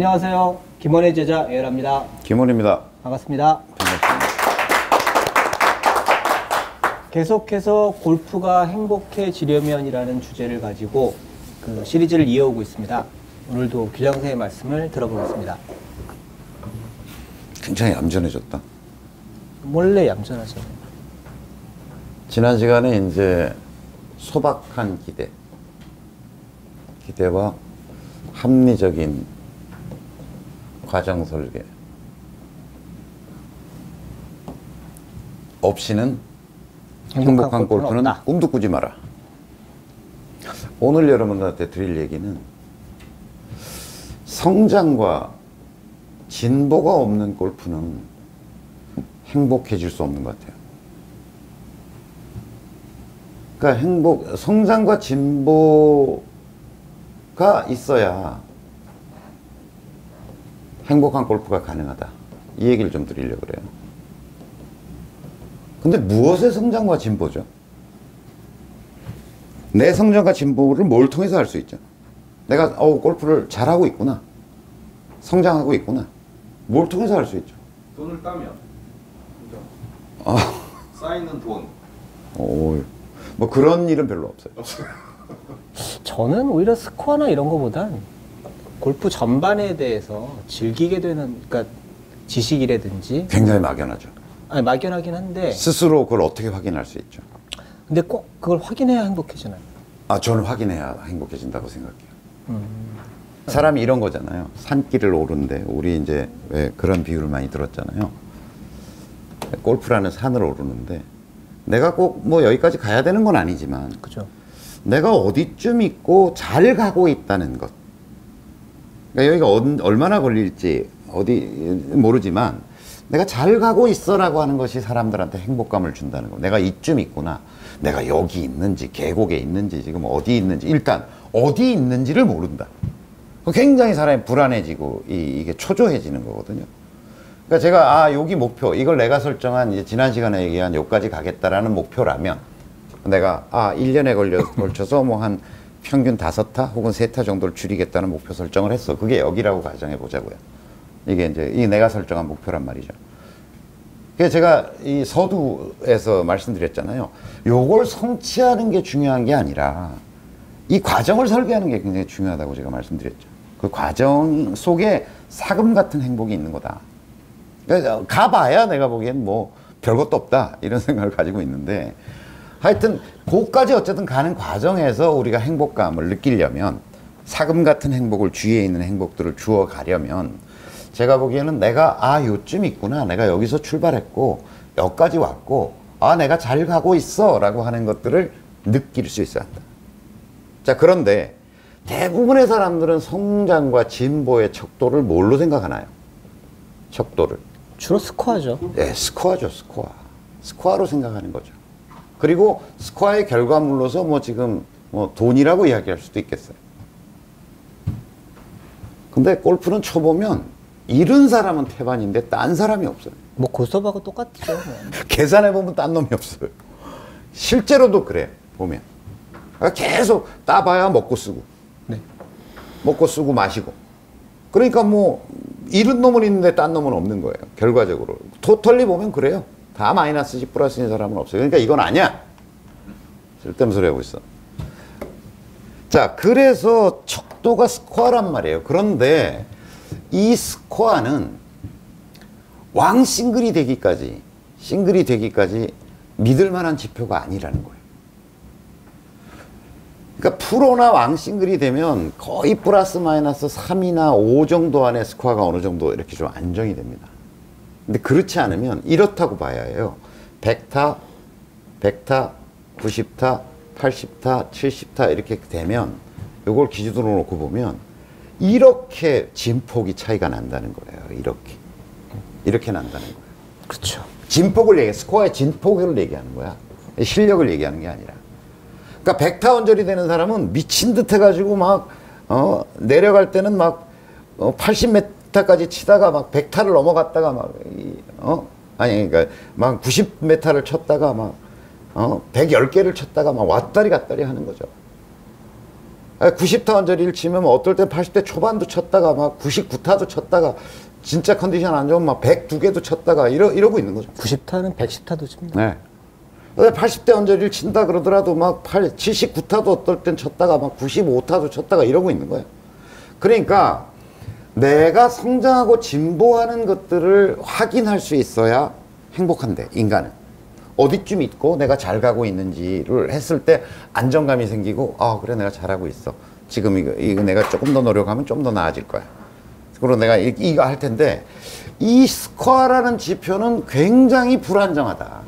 안녕하세요. 김원의 제자 예열합니다. 김원입니다. 반갑습니다. 계속해서 골프가 행복해지려면이라는 주제를 가지고 그 시리즈를 이어오고 있습니다. 오늘도 규장 선생의 말씀을 들어보겠습니다. 굉장히 얌전해졌다. 원래 얌전하죠. 지난 시간에 이제 소박한 기대와 합리적인 과정 설계 없이는 행복한 골프는 없다. 꿈도 꾸지 마라. 오늘 여러분들한테 드릴 얘기는 성장과 진보가 없는 골프는 행복해질 수 없는 것 같아요. 그러니까 성장과 진보가 있어야 행복한 골프가 가능하다. 이 얘기를 좀 드리려고 그래요. 근데 무엇의 성장과 진보죠? 내 성장과 진보를 뭘 통해서 할 수 있죠? 내가 골프를 잘하고 있구나. 성장하고 있구나. 뭘 통해서 할 수 있죠? 돈을 따면 쌓이는 돈. 뭐 그런 일은 별로 없어요. 저는 오히려 스코어나 이런 거보단 골프 전반에 대해서 즐기게 되는, 그러니까 지식이라든지 굉장히 막연하죠. 아니, 막연하긴 한데 스스로 그걸 어떻게 확인할 수 있죠? 근데 꼭 그걸 확인해야 행복해지나요? 저는 확인해야 행복해진다고 생각해요. 사람이 이런 거잖아요. 산길을 오르는데 우리 이제 왜 그런 비유를 많이 들었잖아요. 골프라는 산을 오르는데 내가 꼭 뭐 여기까지 가야 되는 건 아니지만 그죠. 내가 어디쯤 있고 잘 가고 있다는 것. 그러니까 여기가 얼마나 걸릴지 모르지만 내가 잘 가고 있어라고 하는 것이 사람들한테 행복감을 준다는 거. 내가 이쯤 있구나. 내가 여기 있는지 계곡에 있는지 지금 어디 있는지 일단 어디 있는지를 모른다. 굉장히 사람이 불안해지고 이게 초조해지는 거거든요. 그러니까 제가 여기 목표 이걸 내가 설정한 이제 지난 시간에 얘기한 여기까지 가겠다라는 목표라면 내가 1년에 걸쳐서 뭐 한 평균 5타 혹은 3타 정도를 줄이겠다는 목표 설정을 했어. 그게 여기라고 가정해 보자고요. 이게 이제 내가 설정한 목표란 말이죠. 그래서 제가 이 서두에서 말씀드렸잖아요. 요걸 성취하는 게 중요한 게 아니라 이 과정을 설계하는 게 굉장히 중요하다고 제가 말씀드렸죠. 그 과정 속에 사금 같은 행복이 있는 거다. 그러니까 가봐야 내가 보기엔 뭐 별것도 없다 이런 생각을 가지고 있는데 하여튼 거기까지 어쨌든 가는 과정에서 우리가 행복감을 느끼려면 사금 같은 행복을 주위에 있는 행복들을 주어 가려면 제가 보기에는 내가 요쯤 있구나. 내가 여기서 출발했고 여기까지 왔고 내가 잘 가고 있어 라고 하는 것들을 느낄 수 있어야 한다. 자, 그런데 대부분의 사람들은 성장과 진보의 척도를 뭘로 생각하나요? 척도를 주로 스코어죠. 네, 스코어죠. 스코어로 생각하는 거죠. 그리고 스코어의 결과물로서 뭐 지금 뭐 돈이라고 이야기할 수도 있겠어요. 근데 골프는 쳐보면 잃은 사람은 태반인데 딴 사람이 없어요. 뭐 고스톱하고 똑같죠. 계산해보면 딴 놈이 없어요. 실제로도 그래 보면 계속 따봐야 먹고 쓰고 먹고 쓰고 마시고 그러니까 뭐 잃은 놈은 있는데 딴 놈은 없는 거예요. 결과적으로 토털리 보면 그래요. 다 마이너스지 플러스인 사람은 없어요. 그러니까 이건 아니야. 쓸데없는 소리 하고 있어. 자, 그래서 척도가 스코어란 말이에요. 그런데 이 스코어는 싱글이 되기까지 믿을 만한 지표가 아니라는 거예요. 그러니까 프로나 싱글이 되면 거의 플러스 마이너스 3이나 5 정도 안에 스코어가 어느 정도 이렇게 좀 안정이 됩니다. 근데 그렇지 않으면 이렇다고 봐야 해요. 100타, 90타, 80타, 70타 이렇게 되면 이걸 기준으로 놓고 보면 이렇게 진폭이 차이가 난다는 거예요. 이렇게 난다는 거예요. 그렇죠. 스코어의 진폭을 얘기하는 거야. 실력을 얘기하는 게 아니라. 그러니까 100타 언저리 되는 사람은 미친 듯 해가지고 막 내려갈 때는 막 80m까지 치다가 막 100타를 넘어갔다가 막 그러니까 막 90m를 쳤다가 막 110개를 쳤다가 막 왔다리 갔다리 하는 거죠. 90타 언저리를 치면 어떨 땐 80대 초반도 쳤다가 막 99타도 쳤다가 진짜 컨디션 안 좋으면 막 102개도 쳤다가 이러고 있는 거죠. 90타는 110타도 칩니다. 네. 80대 언저리를 친다 그러더라도 막 79타도 어떨 땐 쳤다가 막 95타도 쳤다가 이러고 있는 거예요. 그러니까 내가 성장하고 진보하는 것들을 확인할 수 있어야 행복한데, 인간은. 어디쯤 있고 내가 잘 가고 있는지를 했을 때 안정감이 생기고, 그래, 내가 잘하고 있어. 지금 이거 내가 조금 더 노력하면 좀 더 나아질 거야. 그리고 내가 이거 할 텐데, 이 스코어라는 지표는 굉장히 불안정하다.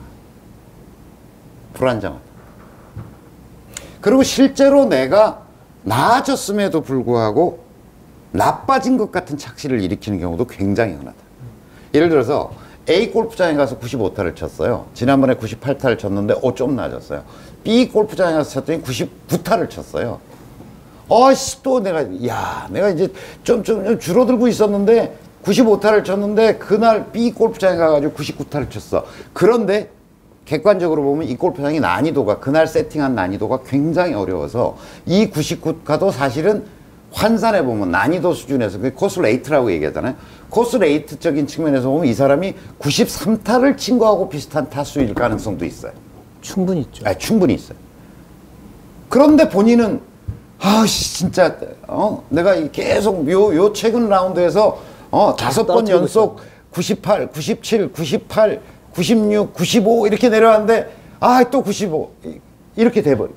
불안정하다. 그리고 실제로 내가 나아졌음에도 불구하고 나빠진 것 같은 착시를 일으키는 경우도 굉장히 흔하다. 예를 들어서 A 골프장에 가서 95타를 쳤어요. 지난번에 98타를 쳤는데 좀 낮았어요. B 골프장에 가서 쳤더니 99타를 쳤어요. 또 내가 이제 좀 줄어들고 있었는데 95타를 쳤는데 그날 B 골프장에 가가지고 99타를 쳤어. 그런데 객관적으로 보면 이 골프장이 난이도가, 그날 세팅한 난이도가 굉장히 어려워서 이 99타도 사실은 환산해 보면 난이도 수준에서, 그 코스 레이트라고 얘기하잖아요. 코스 레이트적인 측면에서 보면 이 사람이 93타를 친 거하고 비슷한 타수일 가능성도 있어요. 충분히 있죠. 충분히 있어요. 그런데 본인은 진짜 내가 계속 요 최근 라운드에서 5번 연속 98, 97, 98, 96, 95 이렇게 내려왔는데 또 95 이렇게 돼버려.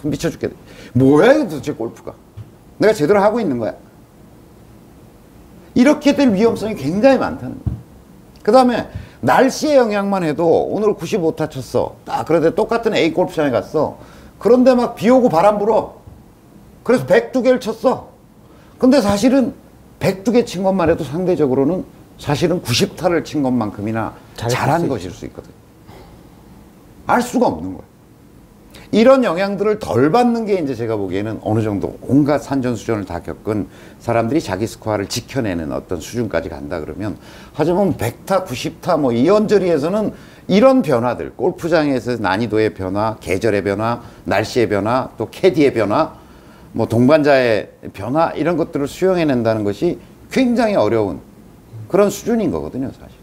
미쳐 죽겠네. 뭐야 이거 도대체 골프가. 내가 제대로 하고 있는 거야. 이렇게 될 위험성이 굉장히 많다는 거야. 그 다음에 날씨의 영향만 해도 오늘 95타 쳤어. 그런데 똑같은 A 골프장에 갔어. 그런데 막 비 오고 바람 불어. 그래서 102개를 쳤어. 근데 사실은 102개 친 것만 해도 상대적으로는 사실은 90타를 친 것만큼이나 잘한 것일 수 있거든. 알 수가 없는 거야. 이런 영향들을 덜 받는 게 이제 제가 보기에는 어느 정도 온갖 산전수전을 다 겪은 사람들이 자기 스코어를 지켜내는 어떤 수준까지 간다 그러면, 하지만 100타, 90타 뭐 이 언저리에서는 이런 변화들, 골프장에서 난이도의 변화, 계절의 변화, 날씨의 변화, 또 캐디의 변화, 뭐 동반자의 변화, 이런 것들을 수용해낸다는 것이 굉장히 어려운 그런 수준인 거거든요, 사실.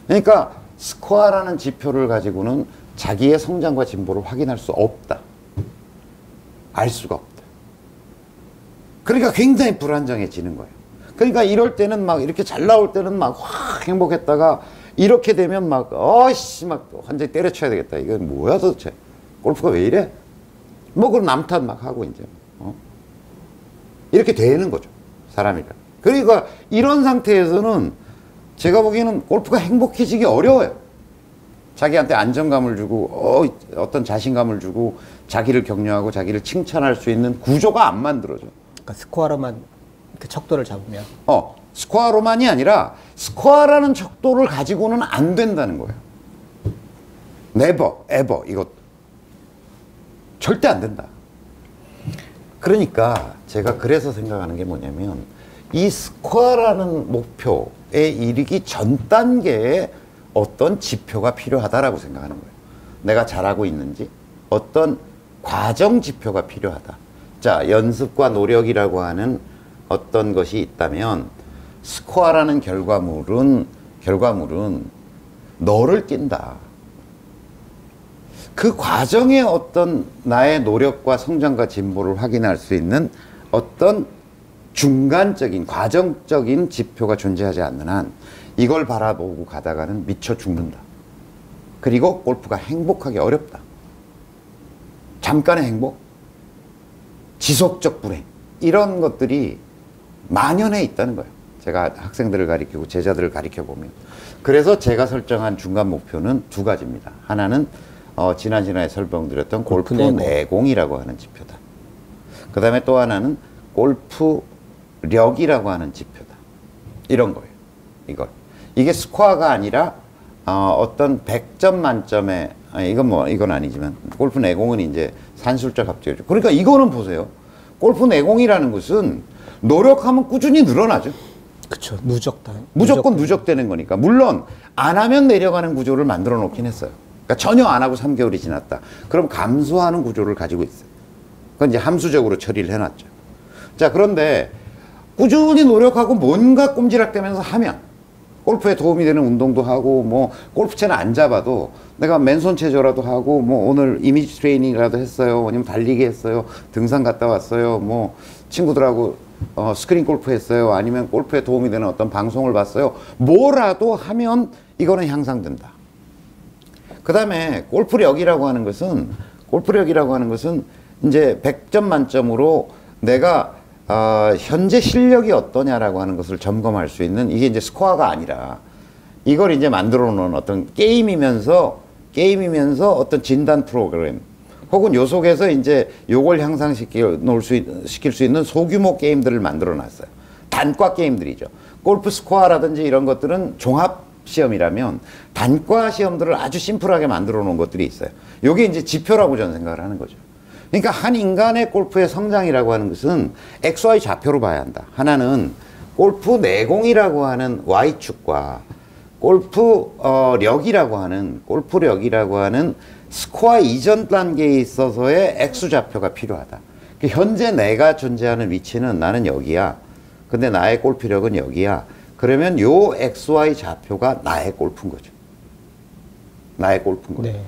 그러니까 스코어라는 지표를 가지고는 자기의 성장과 진보를 확인할 수 없다. 알 수가 없다. 그러니까 굉장히 불안정해지는 거예요. 그러니까 이럴 때는 막 이렇게 잘 나올 때는 막 확 행복했다가 이렇게 되면 막 막 완전히 때려쳐야 되겠다. 이건 뭐야 도대체. 골프가 왜 이래? 뭐 그런 남탓 막 하고 이제 이렇게 되는 거죠. 사람이라. 그러니까 이런 상태에서는 제가 보기에는 골프가 행복해지기 어려워요. 자기한테 안정감을 주고 어떤 자신감을 주고 자기를 격려하고 자기를 칭찬할 수 있는 구조가 안 만들어져. 그러니까 스코어로만 그 척도를 잡으면 스코어로만이 아니라 스코어라는 척도를 가지고는 안 된다는 거예요. 네버, 에버 이것 절대 안 된다. 그러니까 제가 그래서 생각하는 게 뭐냐면, 이 스코어라는 목표에 이르기 전 단계에 어떤 지표가 필요하다라고 생각하는 거예요. 내가 잘하고 있는지 어떤 과정 지표가 필요하다. 자, 연습과 노력이라고 하는 어떤 것이 있다면 스코어라는 결과물은 너를 뛴다. 그 과정에 어떤 나의 노력과 성장과 진보를 확인할 수 있는 어떤 중간적인 과정적인 지표가 존재하지 않는 한 이걸 바라보고 가다가는 미쳐 죽는다. 그리고 골프가 행복하기 어렵다. 잠깐의 행복, 지속적 불행, 이런 것들이 만연해 있다는 거예요. 제가 학생들을 가리키고 제자들을 가리켜보면. 그래서 제가 설정한 중간 목표는 두 가지입니다. 하나는 지난주에 설명드렸던 골프 내공이라고 하는 지표다. 그 다음에 또 하나는 골프력이라고 하는 지표다. 이런 거예요. 이게 스코어가 아니라 어떤 100점 만점에 이건 아니지만 골프 내공은 이제 산술적 합계죠. 그러니까 이거는 보세요. 골프 내공이라는 것은 노력하면 꾸준히 늘어나죠. 그렇죠. 무조건 누적되는 거니까. 물론 안 하면 내려가는 구조를 만들어 놓긴 했어요. 그러니까 전혀 안 하고 3개월이 지났다. 그럼 감소하는 구조를 가지고 있어요. 그건 이제 함수적으로 처리를 해놨죠. 자, 그런데 꾸준히 노력하고 뭔가 꼼지락대면서 하면 골프에 도움이 되는 운동도 하고 뭐 골프채는 안 잡아도 내가 맨손 체조라도 하고 뭐 오늘 이미지 트레이닝이라도 했어요. 아니면 달리기 했어요. 등산 갔다 왔어요. 뭐 친구들하고 스크린 골프 했어요. 아니면 골프에 도움이 되는 어떤 방송을 봤어요. 뭐라도 하면 이거는 향상된다. 그 다음에 골프력이라고 하는 것은 이제 100점 만점으로 내가 현재 실력이 어떠냐라고 하는 것을 점검할 수 있는, 이게 이제 스코어가 아니라 이걸 이제 만들어 놓은 어떤 게임이면서 어떤 진단 프로그램, 혹은 요 속에서 이제 요걸 향상시킬 수 있는 소규모 게임들을 만들어 놨어요. 단과 게임들이죠. 골프 스코어라든지 이런 것들은 종합 시험이라면 단과 시험들을 아주 심플하게 만들어 놓은 것들이 있어요. 요게 이제 지표라고 저는 생각을 하는 거죠. 그러니까 한 인간의 골프의 성장이라고 하는 것은 XY 좌표로 봐야 한다. 하나는 골프 내공이라고 하는 Y축과 골프력이라고 하는 스코어 이전 단계에 있어서의 X 좌표가 필요하다. 현재 내가 존재하는 위치는 나는 여기야. 근데 나의 골프력은 여기야. 그러면 요 XY 좌표가 나의 골프인 거죠. 나의 골프인 거죠. 네.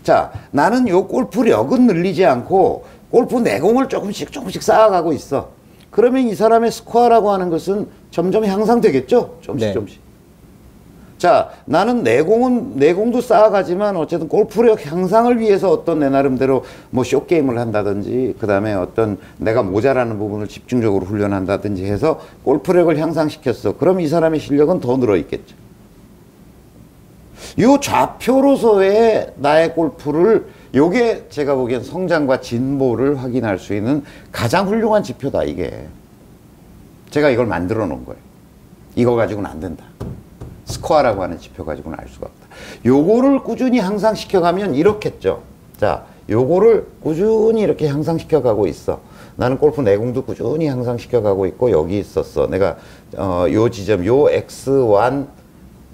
자, 나는 요 골프력은 늘리지 않고 골프 내공을 조금씩 쌓아가고 있어. 그러면 이 사람의 스코어라고 하는 것은 점점 향상되겠죠? 조금씩. 자, 나는 내공도 쌓아가지만 어쨌든 골프력 향상을 위해서 어떤 내 나름대로 뭐 쇼게임을 한다든지, 그 다음에 어떤 내가 모자라는 부분을 집중적으로 훈련한다든지 해서 골프력을 향상시켰어. 그럼 이 사람의 실력은 더 늘어 있겠죠. 요 좌표로서의 나의 골프를, 요게 제가 보기엔 성장과 진보를 확인할 수 있는 가장 훌륭한 지표다, 이게. 제가 이걸 만들어 놓은 거예요. 이거 가지고는 안 된다. 스코어라고 하는 지표 가지고는 알 수가 없다. 요거를 꾸준히 향상시켜가면 이렇겠죠. 자, 요거를 꾸준히 이렇게 향상시켜가고 있어. 나는 골프 내공도 꾸준히 향상시켜가고 있고, 여기 있었어. 내가 요 지점, 요 X1,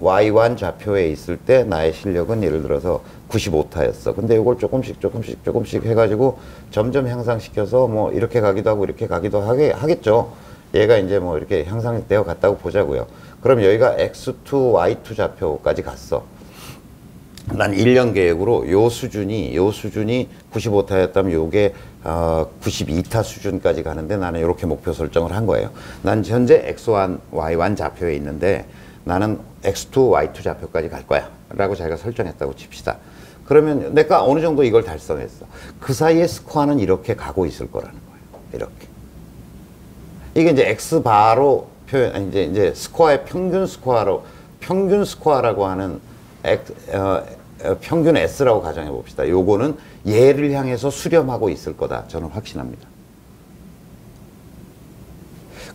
Y1 좌표에 있을 때 나의 실력은 예를 들어서 95타였어. 근데 이걸 조금씩 해가지고 점점 향상시켜서 뭐 이렇게 가기도 하고 이렇게 가기도 하겠죠. 얘가 이제 뭐 이렇게 향상되어 갔다고 보자고요. 그럼 여기가 X2, Y2 좌표까지 갔어. 난 1년 계획으로 요 수준이 95타였다면 요게 92타 수준까지 가는데 나는 이렇게 목표 설정을 한 거예요. 난 현재 X1, Y1 좌표에 있는데 나는 X2, Y2 좌표까지 갈 거야 라고 자기가 설정했다고 칩시다. 그러면 내가 어느 정도 이걸 달성했어. 그 사이에 스코어는 이렇게 가고 있을 거라는 거예요. 이렇게. 이게 이제 X바로 표현, 이제 스코어의 평균 스코어라고 하는 평균 S라고 가정해 봅시다. 요거는 얘를 향해서 수렴하고 있을 거다. 저는 확신합니다.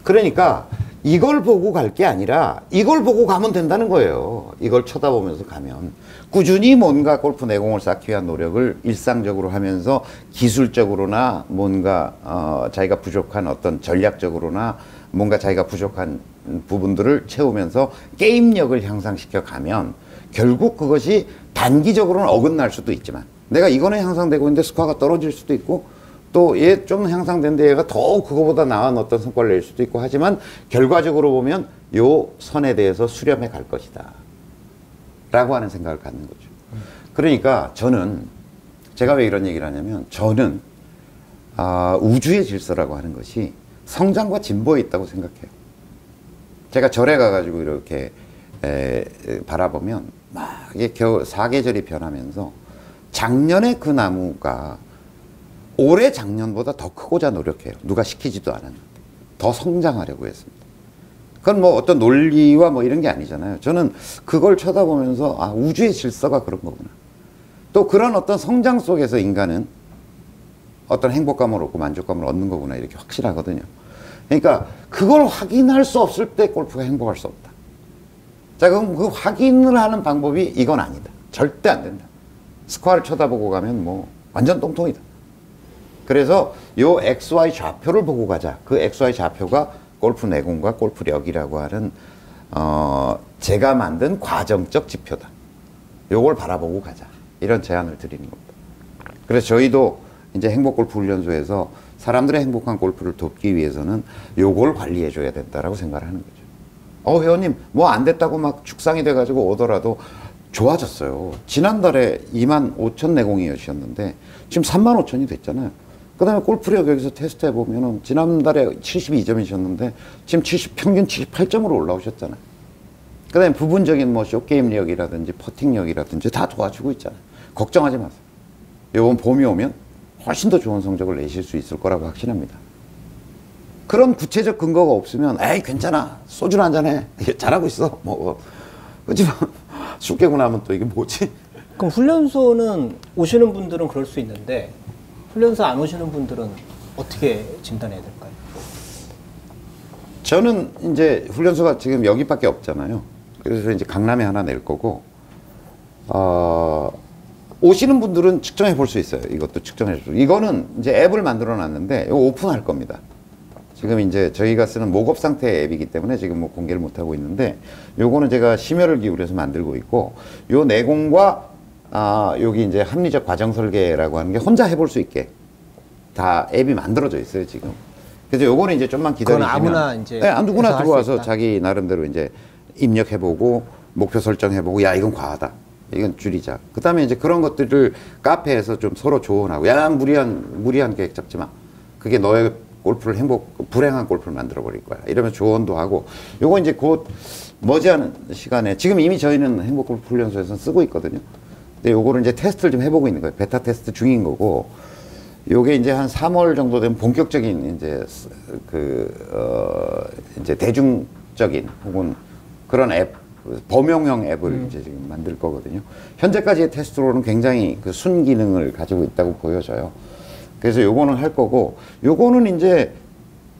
그러니까 이걸 보고 갈 게 아니라 이걸 보고 가면 된다는 거예요. 이걸 쳐다보면서 가면 꾸준히 뭔가 골프 내공을 쌓기 위한 노력을 일상적으로 하면서 기술적으로나 뭔가 자기가 부족한 어떤 전략적으로나 뭔가 자기가 부족한 부분들을 채우면서 게임력을 향상시켜 가면 결국 그것이 단기적으로는 어긋날 수도 있지만, 내가 이거는 향상되고 있는데 스코어가 떨어질 수도 있고, 또 얘 좀 향상된데 얘가 더 그거보다 나은 어떤 성과를 낼 수도 있고, 하지만 결과적으로 보면 요 선에 대해서 수렴해 갈 것이다 라고 하는 생각을 갖는 거죠. 그러니까 저는, 제가 왜 이런 얘기를 하냐면, 저는 우주의 질서라고 하는 것이 성장과 진보에 있다고 생각해요. 제가 절에 가가지고 이렇게 바라보면 막 이게 사계절이 변하면서 작년에 그 나무가 올해 작년보다 더 크고자 노력해요. 누가 시키지도 않았는데 더 성장하려고 했습니다. 그건 뭐 어떤 논리와 뭐 이런 게 아니잖아요. 저는 그걸 쳐다보면서 아, 우주의 질서가 그런 거구나. 또 그런 어떤 성장 속에서 인간은 어떤 행복감을 얻고 만족감을 얻는 거구나, 이렇게 확실하거든요. 그러니까 그걸 확인할 수 없을 때 골프가 행복할 수 없다. 자, 그럼 그 확인을 하는 방법이 이건 아니다. 절대 안 된다. 스코어를 쳐다보고 가면 뭐 완전 똥통이다. 그래서 요 XY 좌표를 보고 가자. 그 XY 좌표가 골프 내공과 골프력이라고 하는 제가 만든 과정적 지표다. 요걸 바라보고 가자. 이런 제안을 드리는 겁니다. 그래서 저희도 이제 행복골프 훈련소에서 사람들의 행복한 골프를 돕기 위해서는 요걸 관리해 줘야 된다라고 생각을 하는 거죠. 회원님 뭐 안 됐다고 막 죽상이 돼가지고 오더라도 좋아졌어요. 지난달에 25,000 내공이셨는데 지금 35,000이 됐잖아요. 그 다음에 골프력 여기서 테스트 해보면은 지난달에 72점이셨는데 지금 평균 78점으로 올라오셨잖아요. 그 다음에 부분적인 뭐 숏게임력이라든지 퍼팅력이라든지 다 도와주고 있잖아요. 걱정하지 마세요. 요번 봄이 오면 훨씬 더 좋은 성적을 내실 수 있을 거라고 확신합니다. 그런 구체적 근거가 없으면 에이 괜찮아 소주나 한잔해 잘하고 있어 뭐 그렇지만 술 깨고 나면 또 이게 뭐지? 그럼 훈련소는 오시는 분들은 그럴 수 있는데 훈련소 안 오시는 분들은 어떻게 진단해야 될까요? 저는 이제 훈련소가 지금 여기밖에 없잖아요. 그래서 이제 강남에 하나 낼 거고 오시는 분들은 측정해 볼 수 있어요. 이것도 측정해 줄. 이거는 이제 앱을 만들어 놨는데 이거 오픈할 겁니다. 지금 이제 저희가 쓰는 목업 상태 앱이기 때문에 지금 뭐 공개를 못 하고 있는데 요거는 제가 심혈을 기울여서 만들고 있고 요 내공과 여기 이제 합리적 과정 설계라고 하는 게 혼자 해볼 수 있게 다 앱이 만들어져 있어요 지금. 그래서 요거는 이제 좀만 기다리시면 아무나 이제 네, 누구나 해서 들어와서 자기 나름대로 이제 입력해보고 목표 설정해보고 야 이건 과하다. 이건 줄이자. 그 다음에 이제 그런 것들을 카페에서 좀 서로 조언하고 야 무리한 계획 잡지 마. 그게 너의 골프를 불행한 골프를 만들어 버릴 거야. 이러면 조언도 하고 요거 이제 곧 머지않은 시간에 지금 이미 저희는 행복골프 훈련소에서 쓰고 있거든요. 근데 요거를 이제 테스트를 좀 해보고 있는 거예요. 베타 테스트 중인 거고 요게 이제 한 3월 정도 되면 본격적인 이제 이제 대중적인 혹은 그런 앱 범용형 앱을 이제 지금 만들 거거든요. 현재까지의 테스트로는 굉장히 그 순기능을 가지고 있다고 보여져요. 그래서 요거는 할 거고, 요거는 이제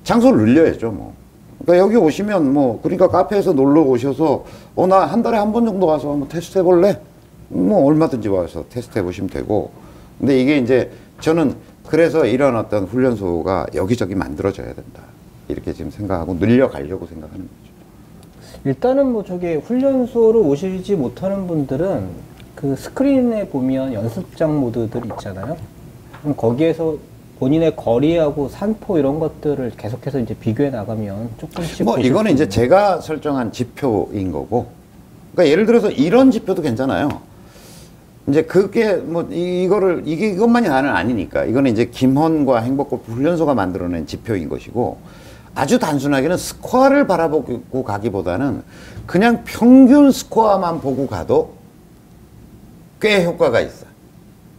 장소를 늘려야죠, 뭐. 그러니까 여기 오시면 뭐, 그러니까 카페에서 놀러 오셔서, 나 한 달에 한 번 정도 와서 한번 테스트 해볼래? 뭐, 얼마든지 와서 테스트 해보시면 되고. 근데 이게 이제 저는 그래서 이런 어떤 훈련소가 여기저기 만들어져야 된다. 이렇게 지금 생각하고 늘려가려고 생각하는 거죠. 일단은 뭐 저기 훈련소를 오시지 못하는 분들은 그 스크린에 보면 연습장 모드들 있잖아요. 그럼 거기에서 본인의 거리하고 산포 이런 것들을 계속해서 이제 비교해 나가면 조금씩 뭐 이거는 이제 제가 설정한 지표인 거고, 그러니까 예를 들어서 이런 지표도 괜찮아요. 이제 그게 뭐 이것만이 나는 아니니까 이거는 이제 김헌과 행복골프 훈련소가 만들어낸 지표인 것이고, 아주 단순하게는 스코어를 바라보고 가기보다는 그냥 평균 스코어만 보고 가도 꽤 효과가 있어.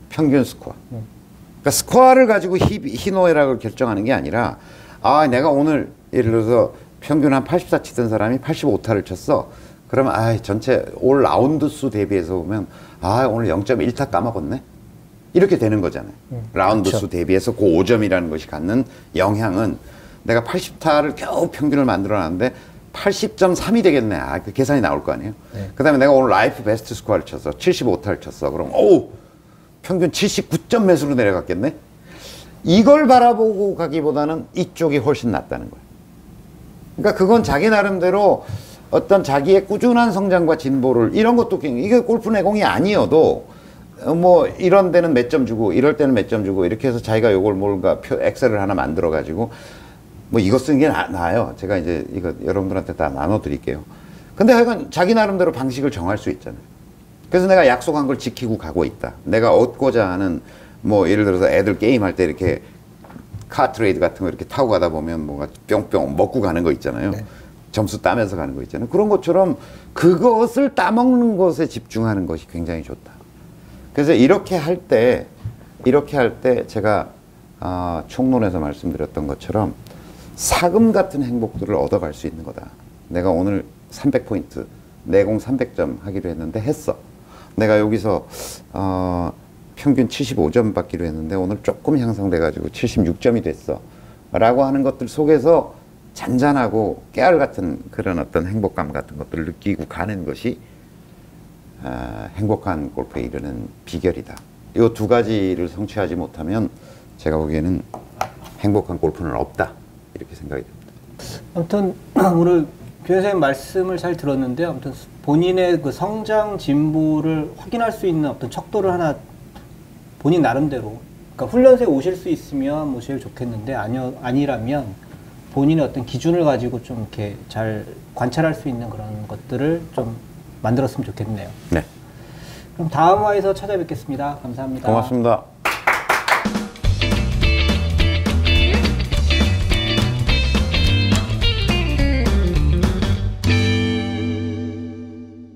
평균 스코어. 그러니까 스코어를 가지고 희노애락을 결정하는 게 아니라, 내가 오늘 예를 들어서 평균 한 84 치던 사람이 85타를 쳤어. 그러면 전체 올 라운드 수 대비해서 보면 오늘 0.1타 까먹었네. 이렇게 되는 거잖아요. 라운드 그렇죠. 수 대비해서 그 5점이라는 것이 갖는 영향은 내가 80타를 겨우 평균을 만들어 놨는데 80.3이 되겠네. 그 계산이 나올 거 아니에요. 네. 그 다음에 내가 오늘 라이프 베스트 스코어를 쳤어. 75타를 쳤어. 그럼 평균 79점 매수로 내려갔겠네. 이걸 바라보고 가기보다는 이쪽이 훨씬 낫다는 거예요. 그러니까 그건 자기 나름대로 어떤 자기의 꾸준한 성장과 진보를, 이런 것도 이게 골프 내공이 아니어도 뭐 이런 데는 몇 점 주고 이럴 때는 몇 점 주고 이렇게 해서 자기가 요걸 뭔가 엑셀을 하나 만들어 가지고 뭐 이거 쓰는 게 나아요. 제가 이제 이거 여러분들한테 다 나눠 드릴게요. 근데 하여간 자기 나름대로 방식을 정할 수 있잖아요. 그래서 내가 약속한 걸 지키고 가고 있다. 내가 얻고자 하는 뭐 예를 들어서 애들 게임할 때 이렇게 카 트레이드 같은 거 이렇게 타고 가다 보면 뭔가 뿅뿅 먹고 가는 거 있잖아요. 네. 점수 따면서 가는 거 있잖아요. 그런 것처럼 그것을 따먹는 것에 집중하는 것이 굉장히 좋다. 그래서 이렇게 할 때 제가 총론에서 말씀드렸던 것처럼 사금 같은 행복들을 얻어갈 수 있는 거다. 내가 오늘 300포인트, 내공 300점 하기로 했는데 했어. 내가 여기서 평균 75점 받기로 했는데 오늘 조금 향상돼가지고 76점이 됐어. 라고 하는 것들 속에서 잔잔하고 깨알 같은 그런 어떤 행복감 같은 것들을 느끼고 가는 것이 행복한 골프에 이르는 비결이다. 이 두 가지를 성취하지 못하면 제가 보기에는 행복한 골프는 없다. 이렇게 생각이 듭니다. 아무튼 오늘 교수님 말씀을 잘 들었는데, 아무튼 본인의 그 성장 진보를 확인할 수 있는 어떤 척도를 하나 본인 나름대로 그러니까 훈련소에 오실 수 있으면 뭐 제일 좋겠는데 아니라면 본인의 어떤 기준을 가지고 좀 이렇게 잘 관찰할 수 있는 그런 것들을 좀 만들었으면 좋겠네요. 네. 그럼 다음 화에서 찾아뵙겠습니다. 감사합니다. 고맙습니다.